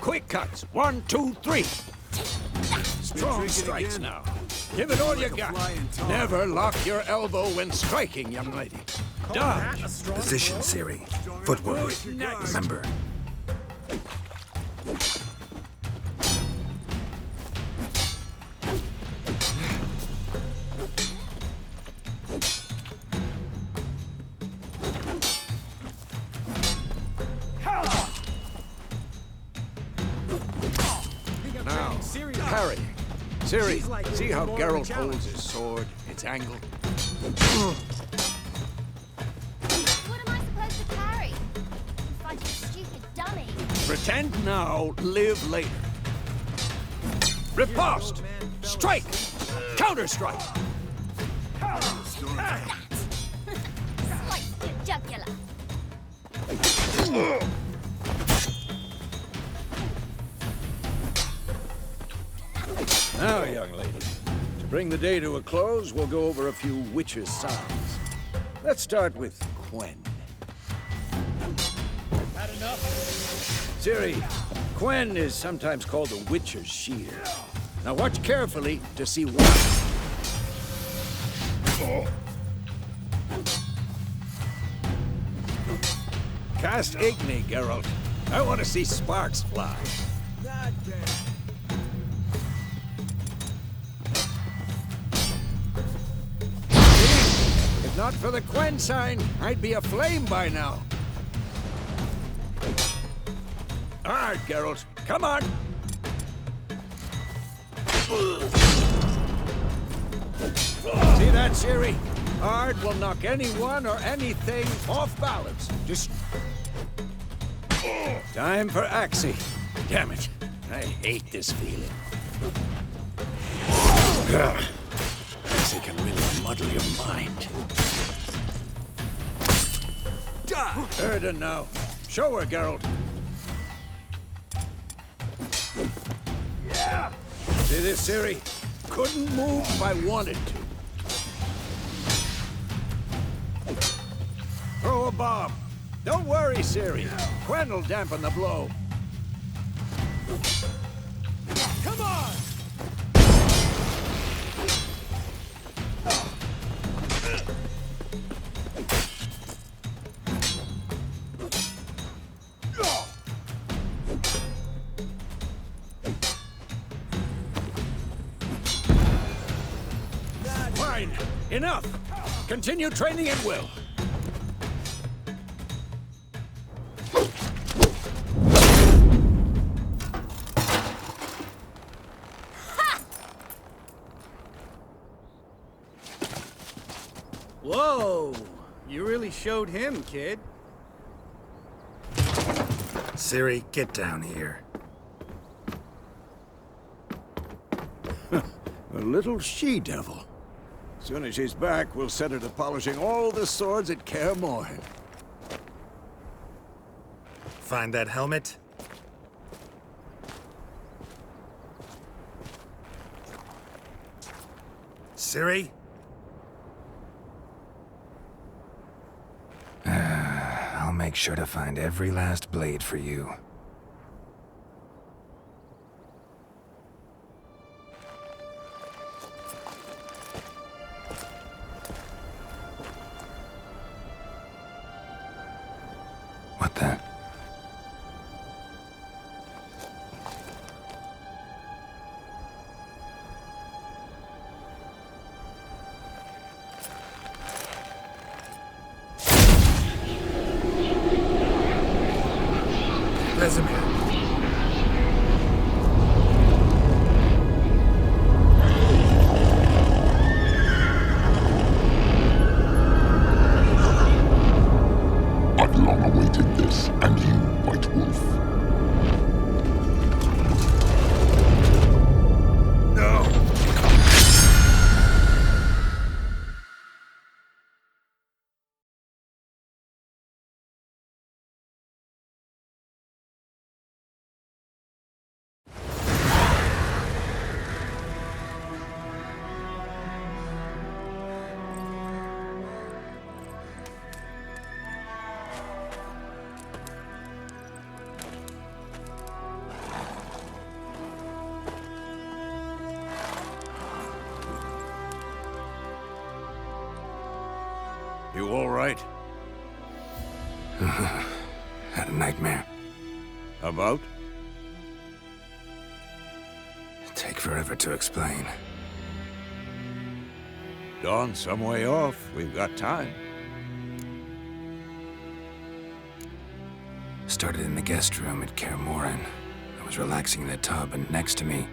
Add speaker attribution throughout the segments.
Speaker 1: Quick cuts. 1, 2, 3. Strong strikes now. Give it all you got. Never lock your elbow when striking, young lady. Dodge.
Speaker 2: Position, Siri. Footwork. Remember.
Speaker 1: Now, parry. Siri, see how Geralt holds his sword? It's angled.
Speaker 3: What am I supposed to carry? I'm fighting a stupid dummy.
Speaker 1: Pretend now, live later. Riposte! Strike! Counter-strike!
Speaker 3: Slice the jugular.
Speaker 1: Now, young lady, to bring the day to a close, we'll go over a few witches' signs. Let's start with Quen.
Speaker 4: Had enough?
Speaker 1: Ciri, Quen is sometimes called the Witcher's Shield. Now watch carefully to see why. Cast Igni, Geralt. I want to see sparks fly. If not for the Quen sign, I'd be aflame by now. All right, Geralt, come on. See that, Ciri? Ard will knock anyone or anything off balance. Just... Time for Axie. Damn it. I hate this feeling. Axie can really muddle your mind. Erden now. Show her, Geralt. Yeah. See this, Ciri? Couldn't move if I wanted to. Throw a bomb. Don't worry, Ciri. Quen will dampen the blow. Come on! Fine. Enough. Continue training at will.
Speaker 4: Whoa! You really showed him, kid.
Speaker 2: Siri, get down here.
Speaker 1: A little she-devil. Soon as she's back, we'll set her to polishing all the swords at Kaer Morhen.
Speaker 2: Find that helmet? Siri? I'll make sure to find every last blade for you. What the? Resume.
Speaker 5: I've long awaited this, and you, White Wolf.
Speaker 1: No! You all right?
Speaker 2: Had a nightmare.
Speaker 1: About?
Speaker 2: Take forever to explain.
Speaker 1: Dawn's some way off. We've got time.
Speaker 2: Started in the guest room at Kaer Morhen. I was relaxing in the tub, and next to me,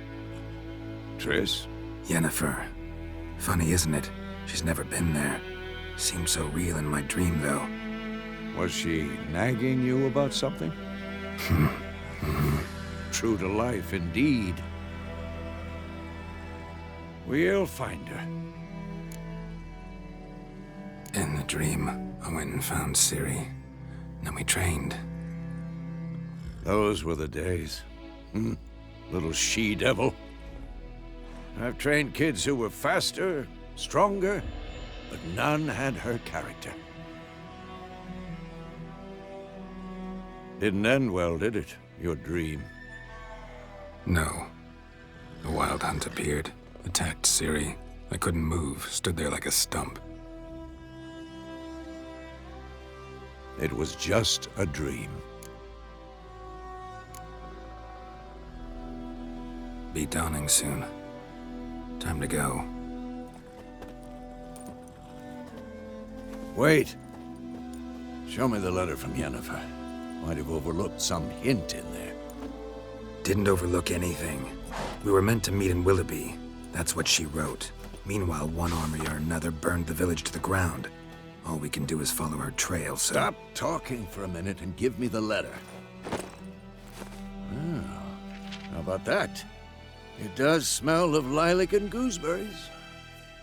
Speaker 1: Triss?
Speaker 2: Yennefer. Funny, isn't it? She's never been there. Seemed so real in my dream, though.
Speaker 1: Was she nagging you about something? True to life, indeed. We'll find her.
Speaker 2: In the dream, I went and found Ciri. Then we trained.
Speaker 1: Those were the days. Little she-devil. I've trained kids who were faster, stronger, but none had her character. Didn't end well, did it? Your dream?
Speaker 2: No. The Wild Hunt appeared, attacked Ciri. I couldn't move, stood there like a stump.
Speaker 1: It was just a dream.
Speaker 2: Be dawning soon. Time to go.
Speaker 1: Wait. Show me the letter from Yennefer. Might have overlooked some hint in there.
Speaker 2: Didn't overlook anything. We were meant to meet in Willoughby. That's what she wrote. Meanwhile, one army or another burned the village to the ground. All we can do is follow her trail, so...
Speaker 1: Stop talking for a minute and give me the letter. Oh, how about that? It does smell of lilac and gooseberries.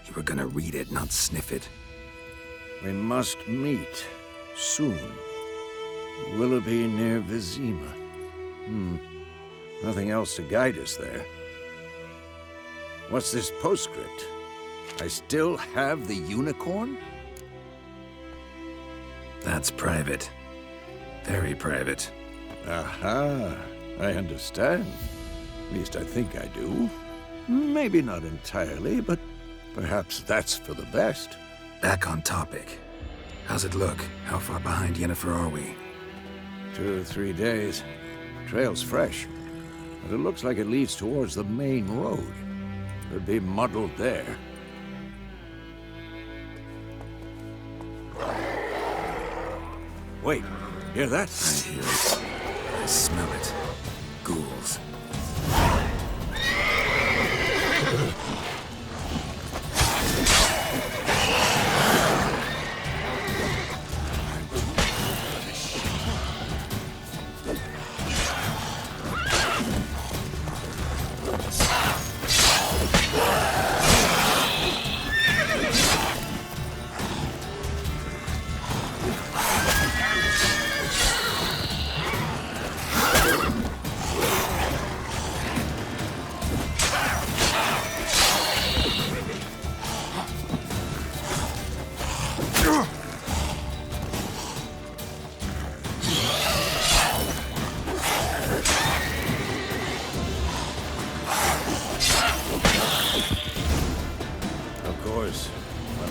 Speaker 2: You were gonna read it, not sniff it.
Speaker 1: We must meet soon. Willoughby near Vizima. Nothing else to guide us there. What's this postscript? I still have the unicorn?
Speaker 2: That's private. Very private.
Speaker 1: Aha, I understand. At least I think I do. Maybe not entirely, but perhaps that's for the best.
Speaker 2: Back on topic. How's it look? How far behind Yennefer are we?
Speaker 1: 2 or 3 days. Trail's fresh, but it looks like it leads towards the main road. Could be muddled there. Wait, hear that?
Speaker 2: I hear it. I smell it. Ghouls.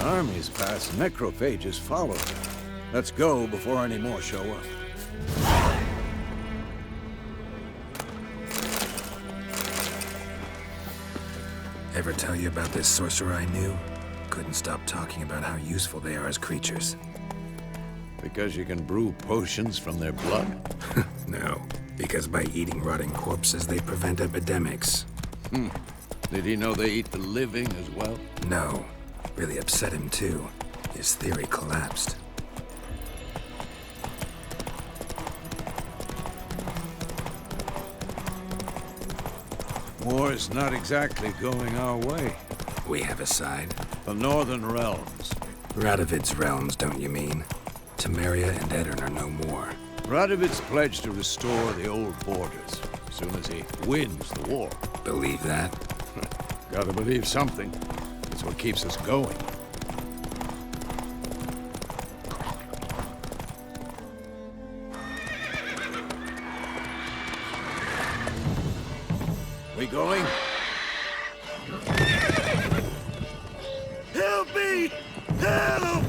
Speaker 1: Armies pass, necrophages follow. Let's go before any more show up.
Speaker 2: Ever tell you about this sorcerer I knew? Couldn't stop talking about how useful they are as creatures.
Speaker 1: Because you can brew potions from their blood?
Speaker 2: No, because by eating rotting corpses, they prevent epidemics.
Speaker 1: Did he know they eat the living as well?
Speaker 2: No. Really upset him, too. His theory collapsed.
Speaker 1: War's not exactly going our way.
Speaker 2: We have a side.
Speaker 1: The Northern Realms.
Speaker 2: Radovid's realms, don't you mean? Temeria and Edirn are no more.
Speaker 1: Radovid's pledged to restore the old borders as soon as he wins the war.
Speaker 2: Believe that?
Speaker 1: Gotta believe something. It's what keeps us going. We going? Help me! Help!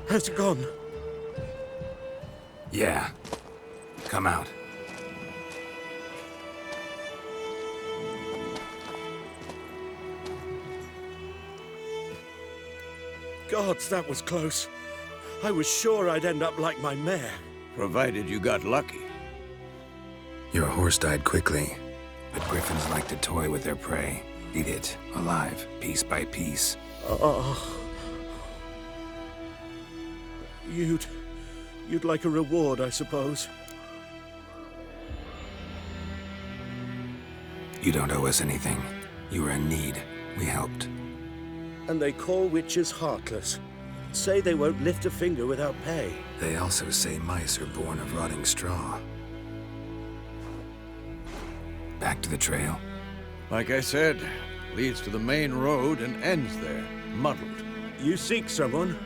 Speaker 6: Has it gone?
Speaker 2: Yeah. Come out.
Speaker 6: Gods, that was close. I was sure I'd end up like my mare.
Speaker 1: Provided you got lucky.
Speaker 2: Your horse died quickly, but griffins like to toy with their prey. Eat it, alive, piece by piece.
Speaker 6: Oh. You'd like a reward, I suppose.
Speaker 2: You don't owe us anything. You were in need. We helped.
Speaker 6: And they call witches heartless. Say they won't lift a finger without pay.
Speaker 2: They also say mice are born of rotting straw. Back to the trail.
Speaker 1: Like I said, leads to the main road and ends there, muddled.
Speaker 6: You seek someone?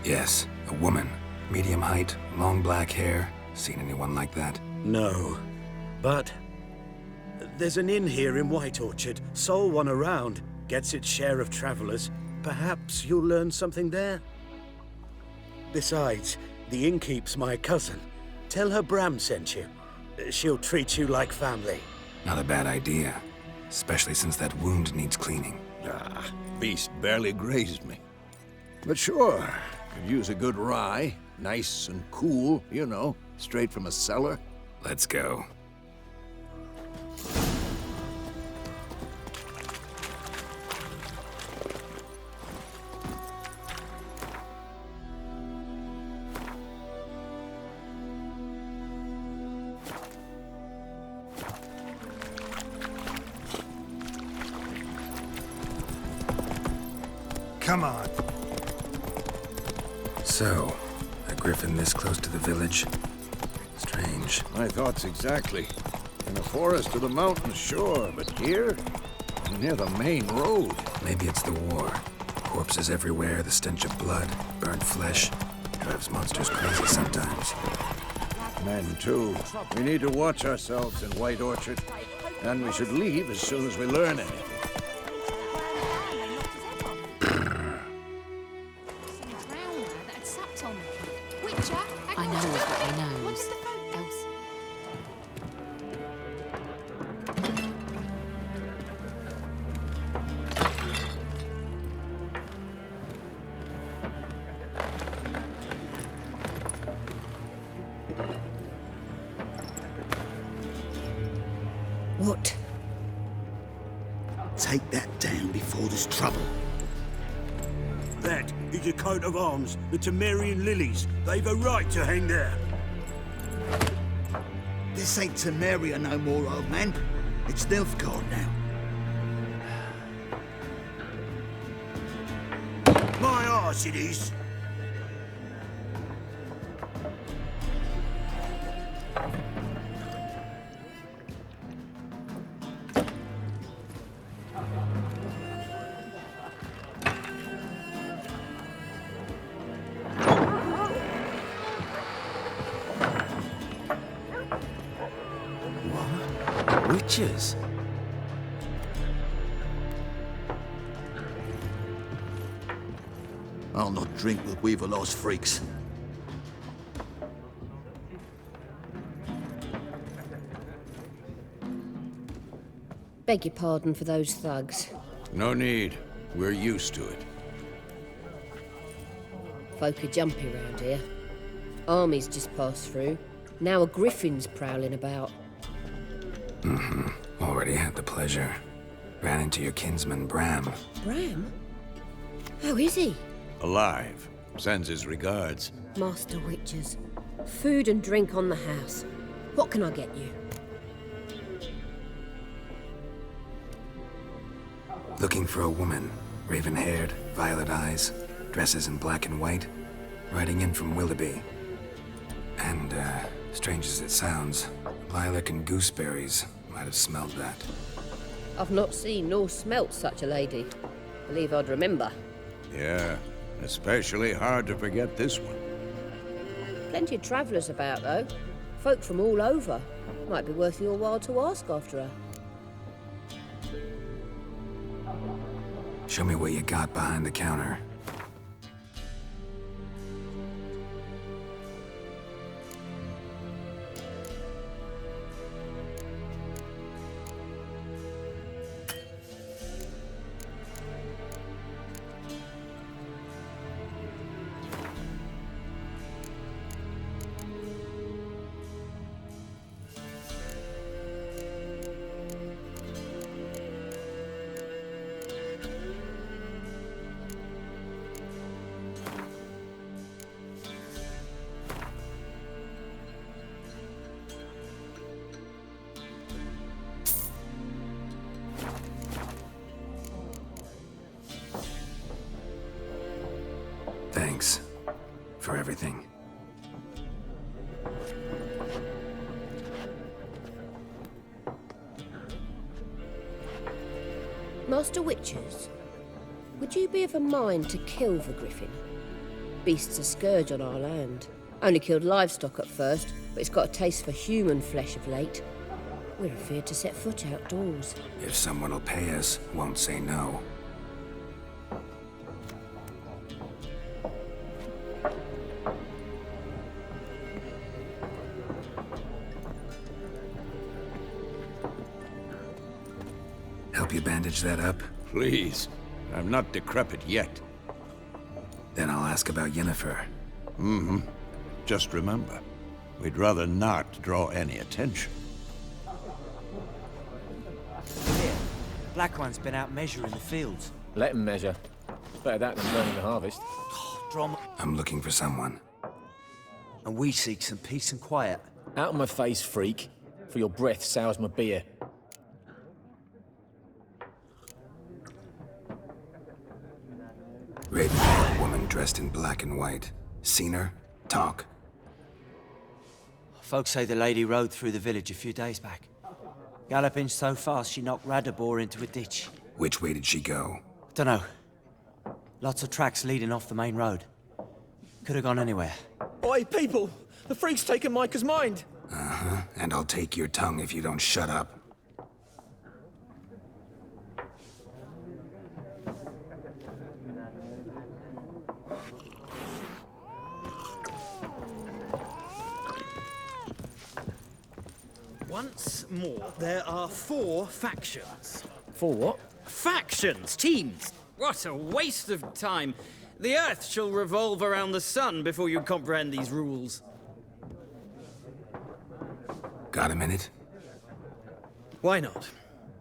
Speaker 2: Yes, a woman. Medium height, long black hair. Seen anyone like that?
Speaker 6: No. But there's an inn here in White Orchard. Sole one around. Gets its share of travelers. Perhaps you'll learn something there? Besides, the innkeep's my cousin. Tell her Bram sent you. She'll treat you like family.
Speaker 2: Not a bad idea. Especially since that wound needs cleaning.
Speaker 1: Ah, beast barely grazed me. But sure, could use a good rye. Nice and cool, you know, straight from a cellar.
Speaker 2: Let's go.
Speaker 7: Come on.
Speaker 2: So, a griffin this close to the village? Strange.
Speaker 1: My thoughts exactly. In the forest or the mountains, sure, but here? Near the main road.
Speaker 2: Maybe it's the war. Corpses everywhere, the stench of blood, burnt flesh. Drives monsters crazy sometimes.
Speaker 1: Men, too. We need to watch ourselves in White Orchard. And we should leave as soon as we learn anything.
Speaker 3: I know what he knows. Else.
Speaker 8: What?
Speaker 7: Take that down before there's trouble.
Speaker 6: That is a coat of arms, the Temerian lilies. They've a right to hang there.
Speaker 7: This ain't Temeria no more, old man. It's Nilfgaard now.
Speaker 6: My arse it is.
Speaker 2: Witches?
Speaker 7: I'll not drink with Weaverlaw's freaks.
Speaker 8: Beg your pardon for those thugs.
Speaker 1: No need. We're used to it.
Speaker 8: Folk are jumpy round here. Armies just passed through. Now a griffin's prowling about.
Speaker 2: Already had the pleasure. Ran into your kinsman, Bram.
Speaker 8: Bram? How is he?
Speaker 1: Alive. Sends his regards.
Speaker 8: Master Witches. Food and drink on the house. What can I get you?
Speaker 2: Looking for a woman. Raven-haired, violet eyes, dresses in black and white. Riding in from Willoughby. And, strange as it sounds, lilac and gooseberries might have smelled that.
Speaker 8: I've not seen nor smelt such a lady. Believe I'd remember.
Speaker 1: Yeah, especially hard to forget this one.
Speaker 8: Plenty of travellers about, though. Folk from all over. Might be worth your while to ask after her.
Speaker 2: Show me what you got behind the counter. Thanks for everything.
Speaker 8: Master Witchers, would you be of a mind to kill the griffin? Beast's a scourge on our land. Only killed livestock at first, but it's got a taste for human flesh of late. We're afeard to set foot outdoors.
Speaker 2: If someone will pay us, won't say no. Help you bandage that up?
Speaker 1: Please. I'm not decrepit yet.
Speaker 2: Then I'll ask about Yennefer.
Speaker 1: Just remember, we'd rather not draw any attention.
Speaker 9: Here, Black One's been out measuring the fields.
Speaker 10: Let him measure. Better that than burning the harvest.
Speaker 9: Drama.
Speaker 2: I'm looking for someone.
Speaker 9: And we seek some peace and quiet.
Speaker 10: Out of my face, freak. For your breath sours my beer.
Speaker 2: Raven, woman dressed in black and white. Seen her? Talk.
Speaker 9: Folks say the lady rode through the village a few days back. Galloping so fast she knocked Radabor into a ditch.
Speaker 2: Which way did she go?
Speaker 9: Dunno. Lots of tracks leading off the main road. Could have gone anywhere.
Speaker 10: Oi, people! The freak's taken Micah's mind!
Speaker 2: Uh-huh. And I'll take your tongue if you don't shut up.
Speaker 4: Once more, there are 4 factions.
Speaker 10: For what?
Speaker 4: Factions! Teams! What a waste of time. The Earth shall revolve around the sun before you comprehend these rules.
Speaker 2: Got a minute?
Speaker 4: Why not?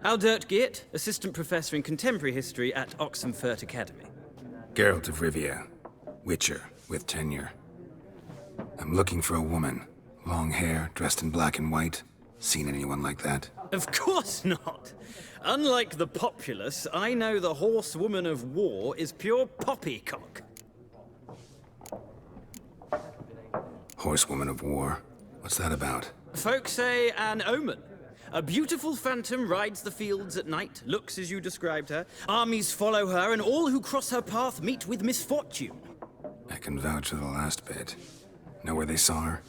Speaker 4: Aldert Geert, Assistant Professor in Contemporary History at Oxenfurt Academy.
Speaker 2: Geralt of Rivia. Witcher, with tenure. I'm looking for a woman. Long hair, dressed in black and white. Seen anyone like that?
Speaker 4: Of course not. Unlike the populace, I know the horsewoman of war is pure poppycock.
Speaker 2: Horsewoman of war? What's that about?
Speaker 4: Folk say an omen. A beautiful phantom rides the fields at night, looks as you described her. Armies follow her, and all who cross her path meet with misfortune.
Speaker 2: I can vouch for the last bit. Know where they saw her?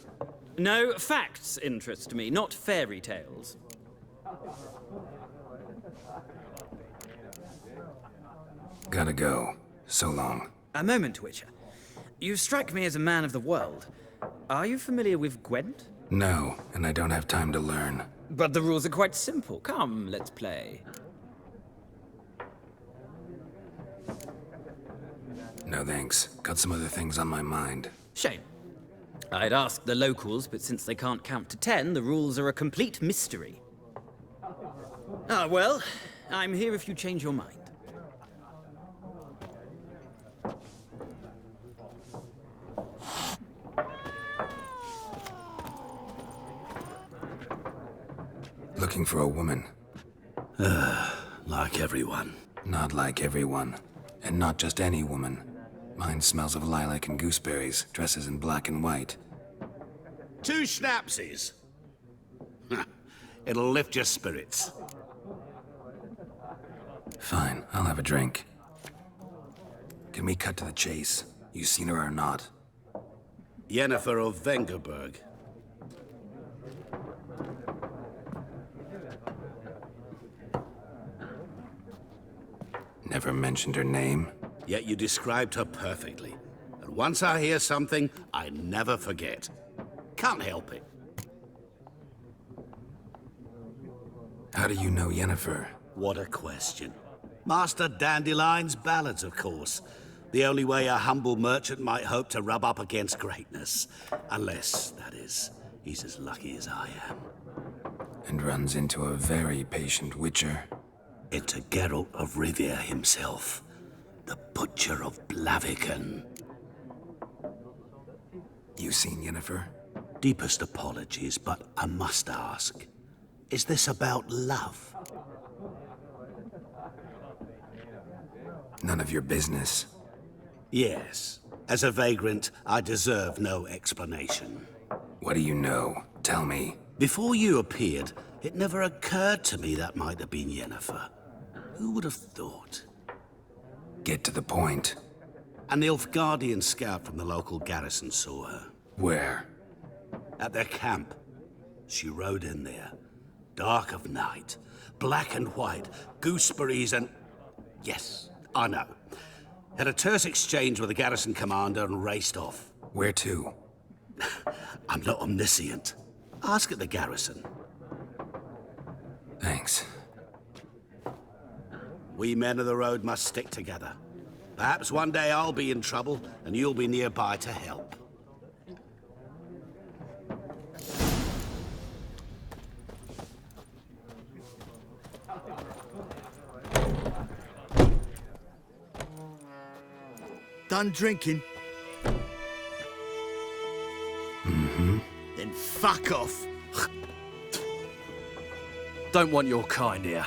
Speaker 4: No, facts interest me, not fairy tales.
Speaker 2: Gotta go. So long.
Speaker 4: A moment, Witcher. You strike me as a man of the world. Are you familiar with Gwent?
Speaker 2: No, and I don't have time to learn.
Speaker 4: But the rules are quite simple. Come, let's play.
Speaker 2: No thanks. Got some other things on my mind.
Speaker 4: Shame. I'd ask the locals, but since they can't count to 10, the rules are a complete mystery. Ah, well, I'm here if you change your mind.
Speaker 2: Looking for a woman.
Speaker 7: Like everyone.
Speaker 2: Not like everyone. And not just any woman. Mine smells of lilac and gooseberries, dresses in black and white.
Speaker 7: 2 schnapsies. It'll lift your spirits.
Speaker 2: Fine, I'll have a drink. Can we cut to the chase? You seen her or not?
Speaker 7: Yennefer of Vengerberg.
Speaker 2: Never mentioned her name.
Speaker 11: Yet you described her perfectly. And once I hear something, I never forget. Can't help it.
Speaker 2: How do you know Yennefer?
Speaker 11: What a question. Master Dandelion's ballads, of course. The only way a humble merchant might hope to rub up against greatness. Unless, that is, he's as lucky as I am.
Speaker 2: And runs into a very patient witcher.
Speaker 11: Into Geralt of Rivia himself. The Butcher of Blaviken.
Speaker 2: You seen Yennefer?
Speaker 11: Deepest apologies, but I must ask. Is this about love?
Speaker 2: None of your business.
Speaker 11: Yes. As a vagrant, I deserve no explanation.
Speaker 2: What do you know? Tell me.
Speaker 11: Before you appeared, it never occurred to me that might have been Yennefer. Who would have thought?
Speaker 2: Get to the point.
Speaker 11: An Nilfgaardian scout from the local garrison saw her.
Speaker 2: Where?
Speaker 11: At their camp. She rode in there. Dark of night. Black and white. Gooseberries and... Yes, I know. Had a terse exchange with the garrison commander and raced off.
Speaker 2: Where to?
Speaker 11: I'm not omniscient. Ask at the garrison.
Speaker 2: Thanks.
Speaker 11: We men of the road must stick together. Perhaps one day I'll be in trouble and you'll be nearby to help.
Speaker 7: Done drinking?
Speaker 2: Mm-hmm.
Speaker 7: Then fuck off.
Speaker 12: Don't want your kind here.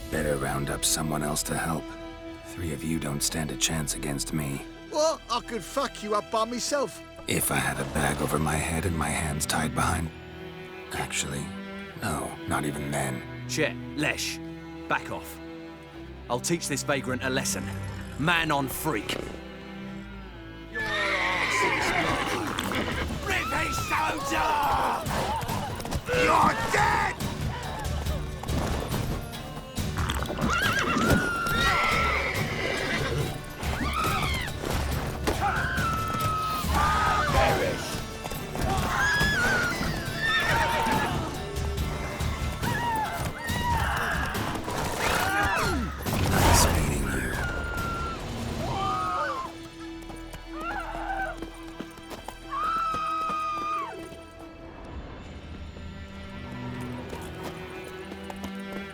Speaker 2: Better round up someone else to help. 3 of you don't stand a chance against me.
Speaker 7: What? I could fuck you up by myself.
Speaker 2: If I had a bag over my head and my hands tied behind... Actually, no, not even then.
Speaker 12: Chet, Lesh, back off. I'll teach this vagrant a lesson. Man on freak.
Speaker 11: Rip soldier! You're dead!
Speaker 2: Nice meeting you.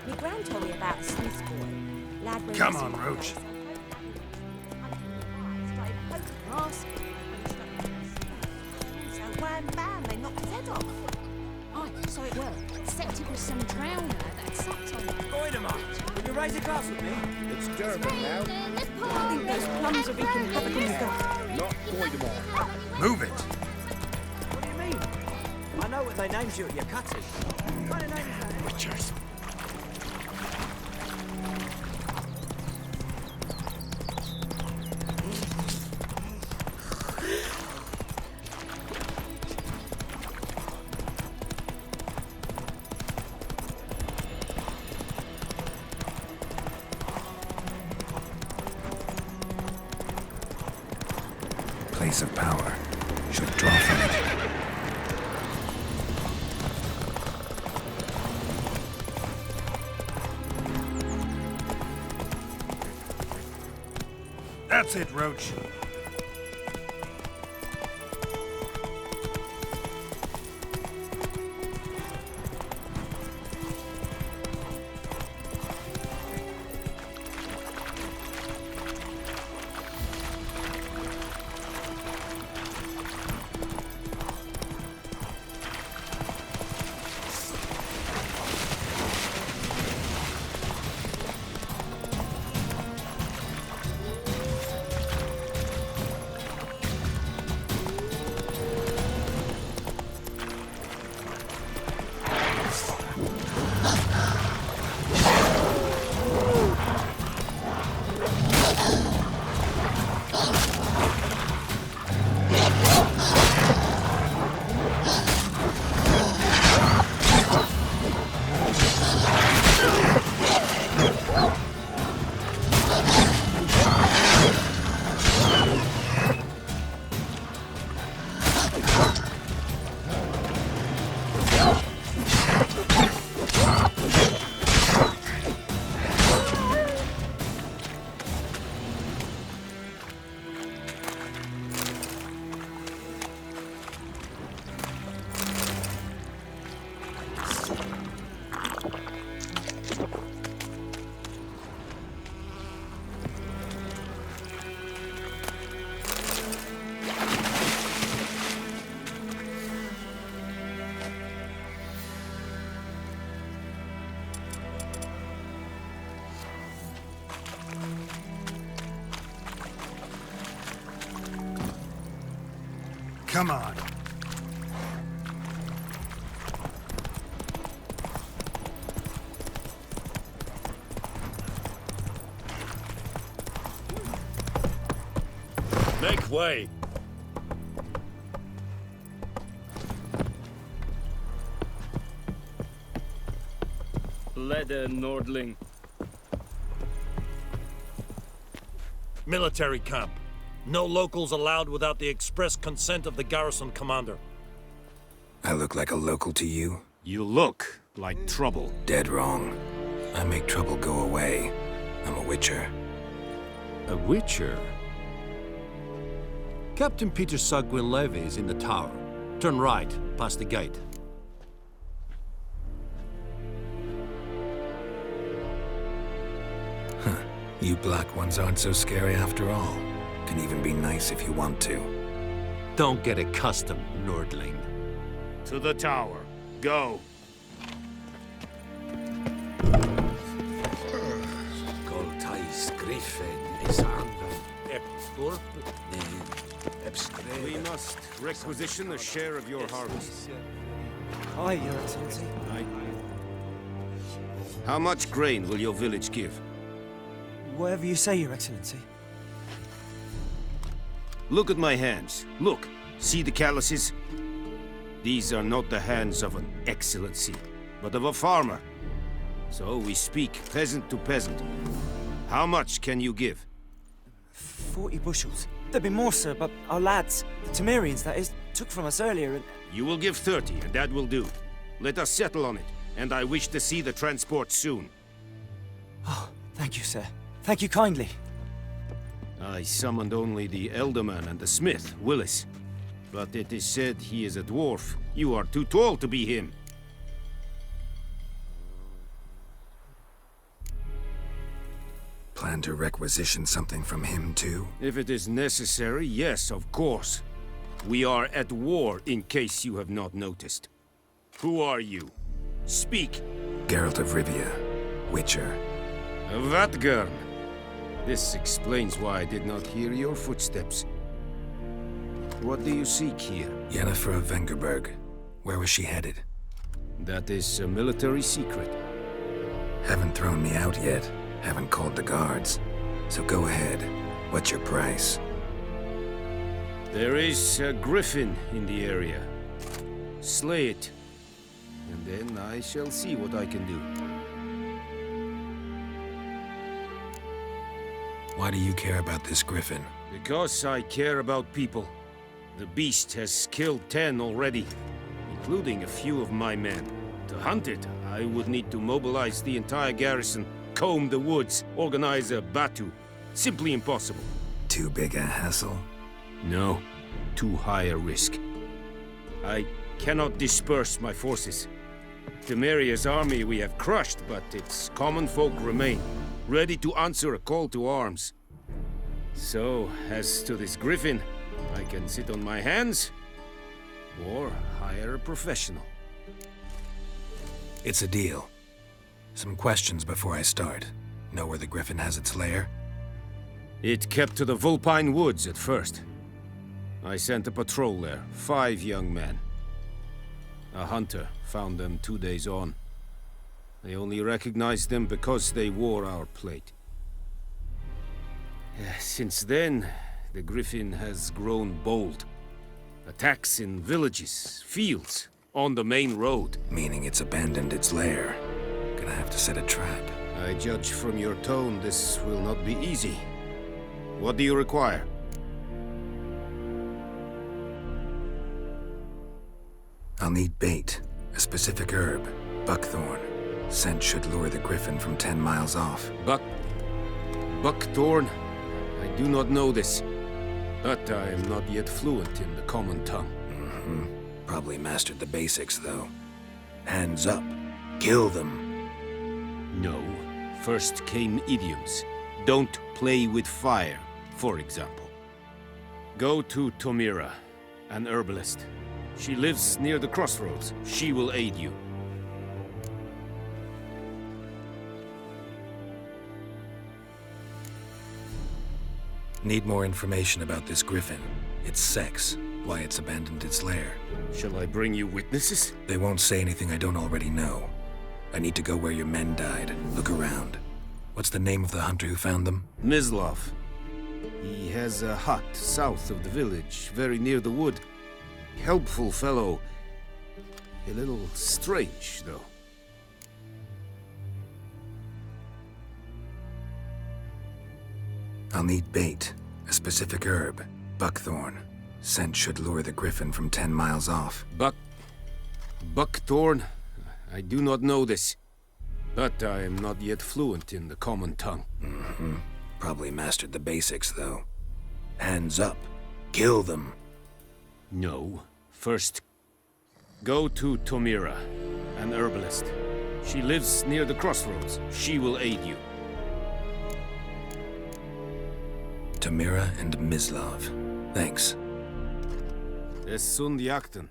Speaker 13: My gran told me about a Smith boy. Lad went
Speaker 1: Come
Speaker 13: missing
Speaker 1: on,
Speaker 13: one
Speaker 1: Roach.
Speaker 13: day, so wham bam, they knocked his head off.
Speaker 3: Aye, so it were. Except it was some drowner that sucked on it.
Speaker 9: Dynamite! Will you raise a glass with me?
Speaker 7: It's Durban now.
Speaker 13: I think those plums are wreaking havoc on his dog.
Speaker 7: Not Voidemort.
Speaker 2: Move it!
Speaker 9: What do you mean? I know what they named you at your cutting. What kind of name is that?
Speaker 2: Witchers. Place of power. Should draw from it.
Speaker 1: That's it, Roach.
Speaker 2: Come on.
Speaker 14: Make way!
Speaker 15: Lede, Nordling.
Speaker 14: Military camp. No locals allowed without the express consent of the garrison commander.
Speaker 2: I look like a local to you?
Speaker 11: You look like trouble.
Speaker 2: Dead wrong. I make trouble go away. I'm a witcher.
Speaker 1: A witcher? Captain Peter Sagwin Levy is in the tower. Turn right, past the gate.
Speaker 2: Huh. You black ones aren't so scary after all. Can even be nice if you want to.
Speaker 1: Don't get accustomed, Nordling.
Speaker 11: To the tower. Go. We must requisition a share of your harvest.
Speaker 9: Aye, Your Excellency.
Speaker 11: How much grain will your village give?
Speaker 9: Whatever you say, Your Excellency.
Speaker 11: Look at my hands. Look. See the calluses? These are not the hands of an excellency, but of a farmer. So we speak peasant to peasant. How much can you give?
Speaker 9: 40 bushels. There'd be more, sir, but our lads, the Temerians, that is, took from us earlier and...
Speaker 11: You will give 30, and that will do. Let us settle on it, and I wish to see the transport soon.
Speaker 9: Oh, thank you, sir. Thank you kindly.
Speaker 11: I summoned only the Elderman and the smith, Willis. But it is said he is a dwarf. You are too tall to be him.
Speaker 2: Plan to requisition something from him, too?
Speaker 11: If it is necessary, yes, of course. We are at war, in case you have not noticed. Who are you? Speak!
Speaker 2: Geralt of Rivia, Witcher.
Speaker 11: Vatgern! This explains why I did not hear your footsteps. What do you seek here?
Speaker 2: Yennefer of Vengerberg. Where was she headed?
Speaker 11: That is a military secret.
Speaker 2: Haven't thrown me out yet. Haven't called the guards. So go ahead. What's your price?
Speaker 11: There is a griffin in the area. Slay it. And then I shall see what I can do.
Speaker 2: Why do you care about this griffin?
Speaker 11: Because I care about people. The beast has killed 10 already, including a few of my men. To hunt it, I would need to mobilize the entire garrison, comb the woods, organize a batu. Simply impossible.
Speaker 2: Too big a hassle?
Speaker 11: No, too high a risk. I cannot disperse my forces. Temeria's army we have crushed, but its common folk remain, ready to answer a call to arms. So, as to this griffin, I can sit on my hands, or hire a professional.
Speaker 2: It's a deal. Some questions before I start. Know where the griffin has its lair?
Speaker 11: It kept to the Vulpine Woods at first. I sent a patrol there, 5 young men. A hunter found them 2 days on. They only recognized them because they wore our plate. Since then, the griffin has grown bold. Attacks in villages, fields, on the main road.
Speaker 2: Meaning it's abandoned its lair. Gonna have to set a trap.
Speaker 11: I judge from your tone this will not be easy. What do you require?
Speaker 2: I'll need bait. A specific herb. Buckthorn. Scent should lure the griffin from 10 miles off.
Speaker 11: Buckthorn? I do not know this. But I am not yet fluent in the common tongue.
Speaker 2: Mm-hmm. Probably mastered the basics, though. Hands up. Kill them.
Speaker 11: No. First came idioms. Don't play with fire, for example. Go to Tomira, an herbalist. She lives near the crossroads. She will aid you.
Speaker 2: Need more information about this griffin. It's sex, why it's abandoned its lair.
Speaker 15: Shall I bring you witnesses?
Speaker 2: They won't say anything I don't already know. I need to go where your men died. Look around. What's the name of the hunter who found them?
Speaker 15: Mislav. He has a hut south of the village, very near the wood. Helpful fellow. A little strange, though.
Speaker 2: I'll need bait. A specific herb. Buckthorn. Scent should lure the griffin from 10 miles off.
Speaker 15: Buckthorn? I do not know this. But I am not yet fluent in the common tongue.
Speaker 2: Mm-hmm. Probably mastered the basics, though. Hands up. Kill them.
Speaker 15: No. First, go to Tomira, an herbalist. She lives near the crossroads. She will aid you.
Speaker 2: Tomira and Mislav. Thanks.
Speaker 15: Es sunt jakten.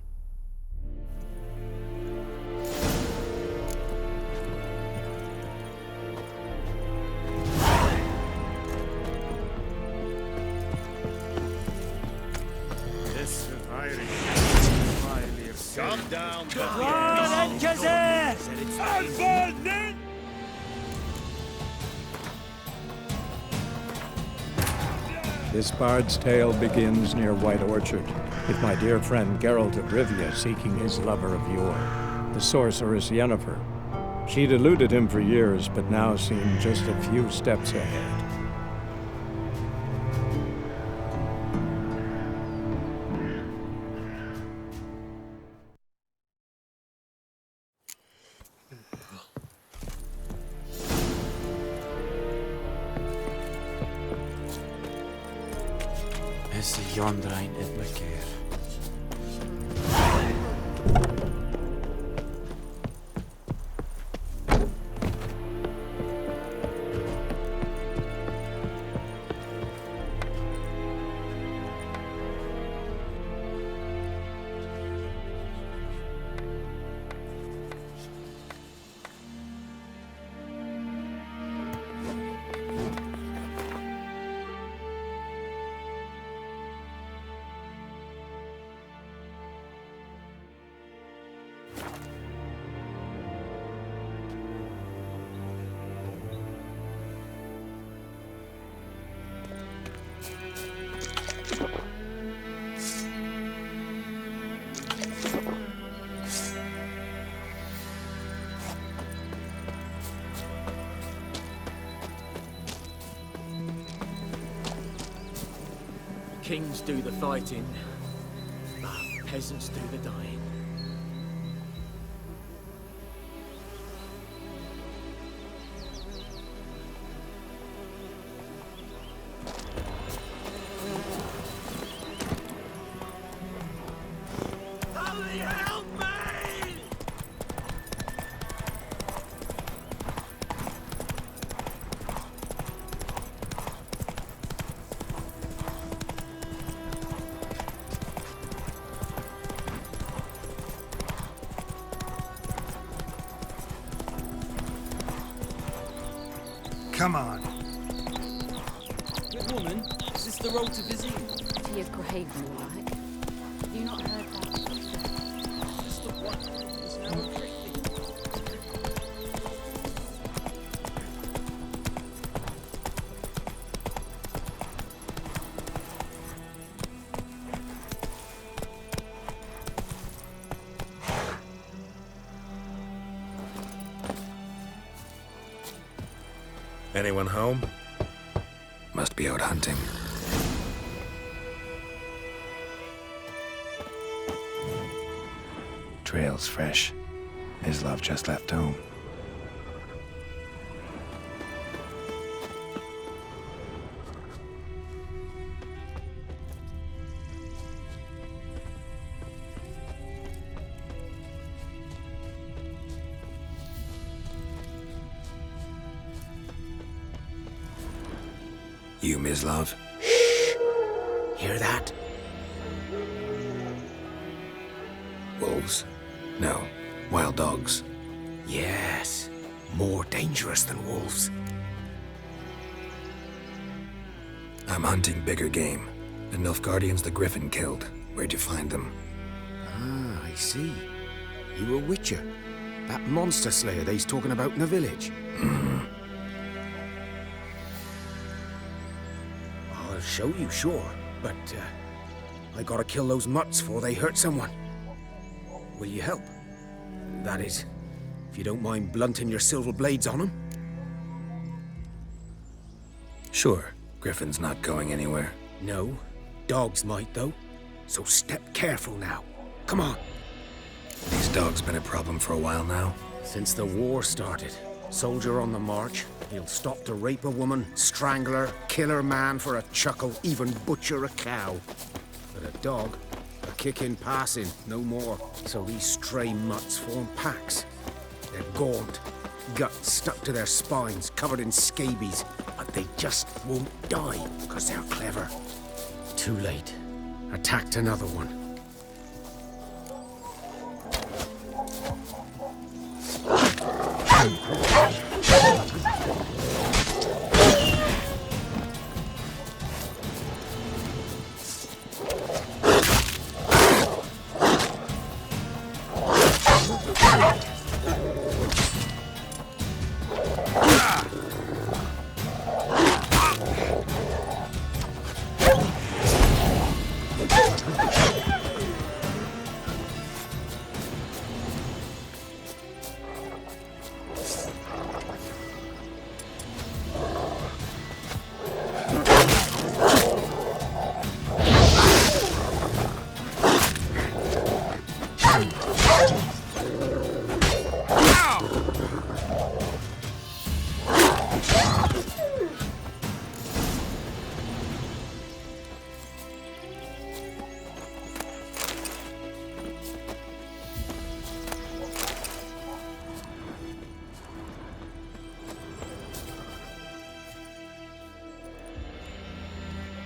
Speaker 14: Come down,
Speaker 1: This bard's tale begins near White Orchard, with my dear friend Geralt of Rivia seeking his lover of yore, the sorceress Yennefer. She'd eluded him for years, but now seemed just a few steps ahead.
Speaker 9: Is yonder ein etliker.
Speaker 10: Kings do the fighting, but peasants do the dying.
Speaker 2: Come on.
Speaker 4: Good woman, is this the road to Vizir?
Speaker 3: To your grave, more like. Have you not heard that?
Speaker 4: Just the one. There's no drifting.
Speaker 2: Anyone home? Must be out hunting. Trail's fresh. Mislav just left home. You, Mislav?
Speaker 9: Hear that?
Speaker 2: Wolves? No. Wild dogs.
Speaker 9: Yes. More dangerous than wolves.
Speaker 2: I'm hunting bigger game. The Nilfgaardians the Griffin killed. Where'd you find them?
Speaker 15: Ah, I see. You a witcher. That monster slayer they's talking about in the village. I'll show you, sure. But, I gotta kill those mutts before they hurt someone. Will you help? That is, if you don't mind blunting your silver blades on them.
Speaker 2: Sure. Griffin's not going anywhere.
Speaker 15: No. Dogs might, though. So step careful now. Come on.
Speaker 2: These dogs been a problem for a while now?
Speaker 15: Since the war started. Soldier on the march. He'll stop to rape a woman, strangle her, kill her man for a chuckle, even butcher a cow. But a dog, a kick in passing, no more. So these stray mutts form packs. They're gaunt, guts stuck to their spines, covered in scabies. But they just won't die, because they're clever. Too late. Attacked another one.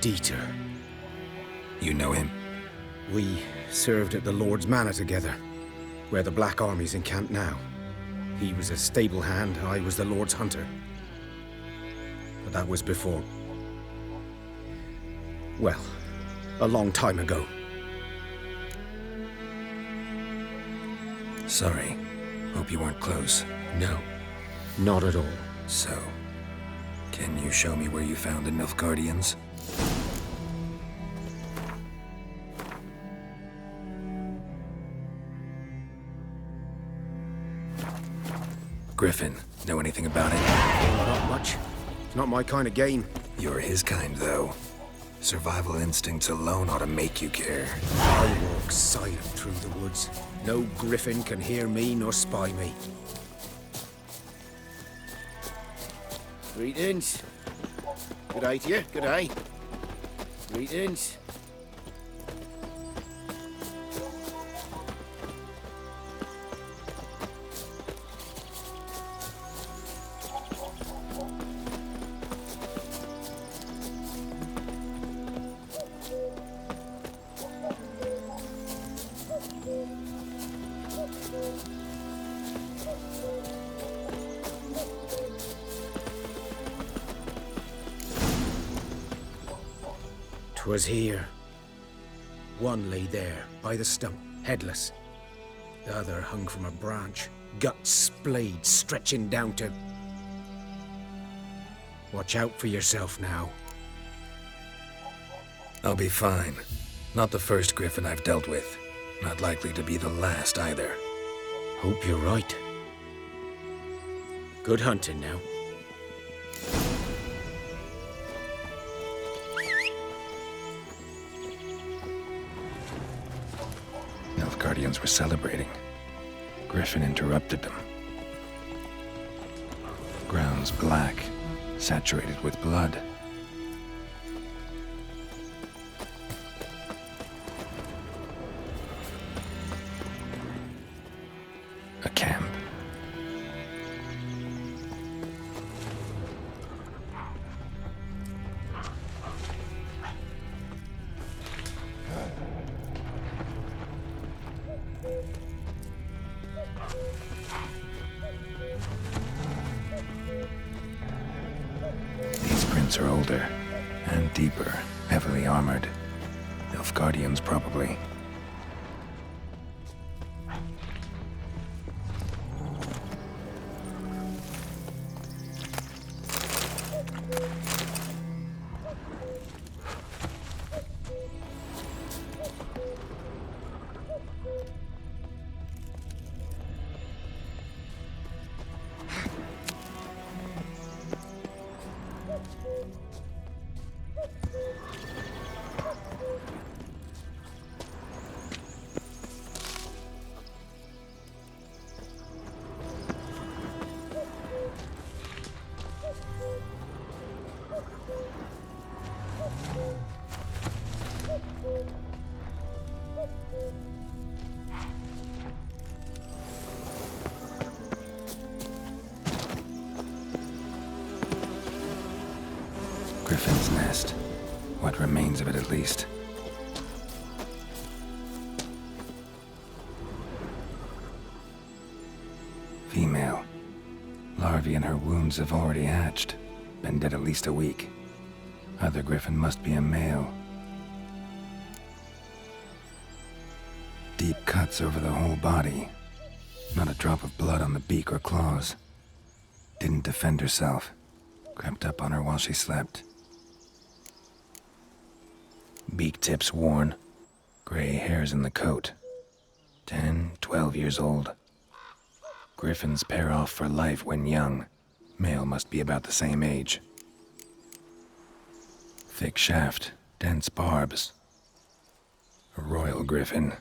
Speaker 15: Dieter.
Speaker 2: You know him?
Speaker 15: We served at the Lord's Manor together, where the Black Army's encamped now. He was a stable hand, I was the Lord's hunter. But that was before... well, a long time ago.
Speaker 2: Sorry. Hope you weren't close.
Speaker 15: No, not at all.
Speaker 2: So, can you show me where you found the Nilfgaardians? Griffin, know anything about it?
Speaker 15: Not much. It's not my kind of game.
Speaker 2: You're his kind, though. Survival instincts alone ought to make you care.
Speaker 15: I walk silent through the woods. No griffin can hear me nor spy me. Greetings. Good day to you. Good day. Greetings. Was here. One lay there, by the stump, headless. The other hung from a branch, guts splayed, stretching down to... Watch out for yourself now.
Speaker 2: I'll be fine. Not the first griffin I've dealt with. Not likely to be the last, either.
Speaker 15: Hope you're right. Good hunting now.
Speaker 2: Guardians were celebrating. Griffin interrupted them. Ground's black, saturated with blood. A camp. Are older and deeper, heavily armored. Nilfgaardians, probably. Griffin's nest. What remains of it, at least. Female. Larvae in her wounds have already hatched. Been dead at least a week. Other griffin must be a male. Deep cuts over the whole body. Not a drop of blood on the beak or claws. Didn't defend herself. Crept up on her while she slept. Beak tips worn. Gray hairs in the coat. 10, 12 years old. Griffins pair off for life when young. Male must be about the same age. Thick shaft, dense barbs. A royal griffin.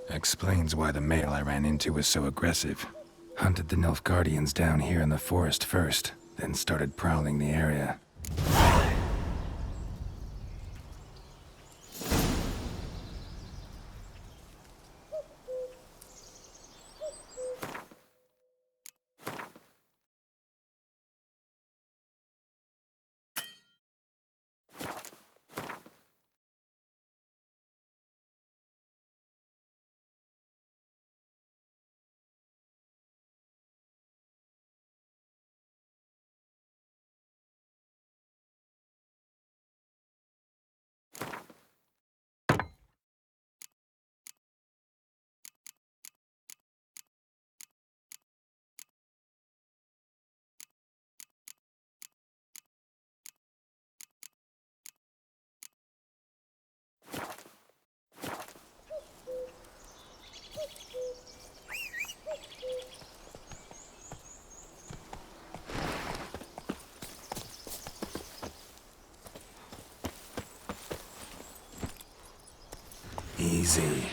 Speaker 2: Explains why the male I ran into was so aggressive. Hunted the Nilfgaardians down here in the forest first, then started prowling the area. Easy.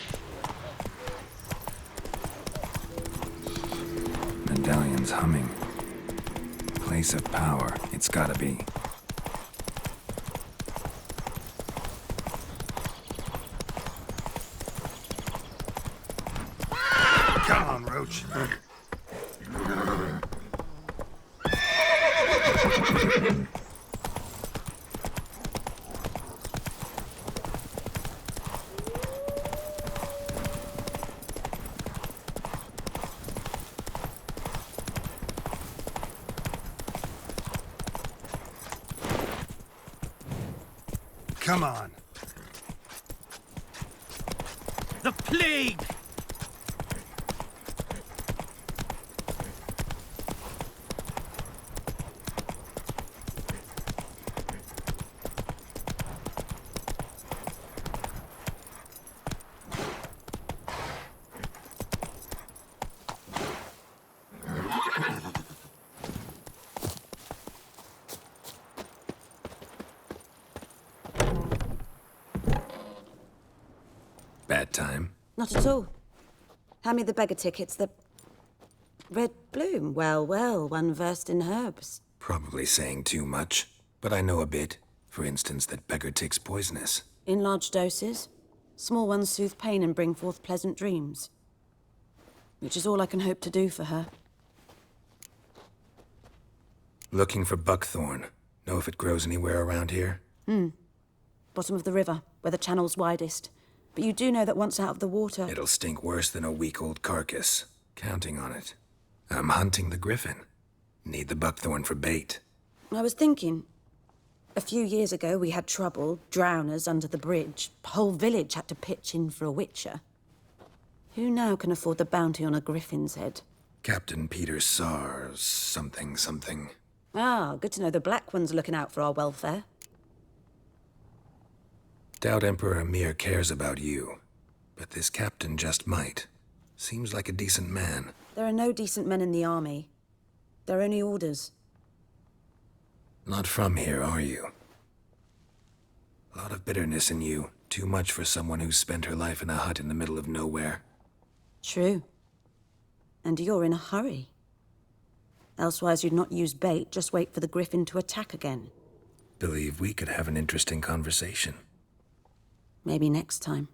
Speaker 2: Medallion's humming. Place of power, it's gotta be.
Speaker 11: Come on, Roach. Come on.
Speaker 10: The plague!
Speaker 2: Bad time?
Speaker 13: Not at all. Hand me the beggar tickets, the... Red bloom. Well, well, one versed in herbs.
Speaker 2: Probably saying too much, but I know a bit. For instance, that beggar tick's poisonous.
Speaker 13: In large doses. Small ones soothe pain and bring forth pleasant dreams. Which is all I can hope to do for her.
Speaker 2: Looking for buckthorn. Know if it grows anywhere around here?
Speaker 13: Bottom of the river, where the channel's widest. But you do know that once out of the water...
Speaker 2: It'll stink worse than a week-old carcass. Counting on it. I'm hunting the griffin. Need the buckthorn for bait.
Speaker 13: I was thinking... A few years ago, we had trouble, drowners under the bridge. Whole village had to pitch in for a witcher. Who now can afford the bounty on a griffin's head?
Speaker 2: Captain Peter Sars, something.
Speaker 13: Ah, good to know the Black One's looking out for our welfare.
Speaker 2: Doubt Emperor Amir cares about you, but this captain just might. Seems like a decent man.
Speaker 13: There are no decent men in the army. They're only orders.
Speaker 2: Not from here, are you? A lot of bitterness in you. Too much for someone who's spent her life in a hut in the middle of nowhere.
Speaker 13: True. And you're in a hurry. Elsewise you'd not use bait, just wait for the griffin to attack again.
Speaker 2: Believe we could have an interesting conversation.
Speaker 13: Maybe next time.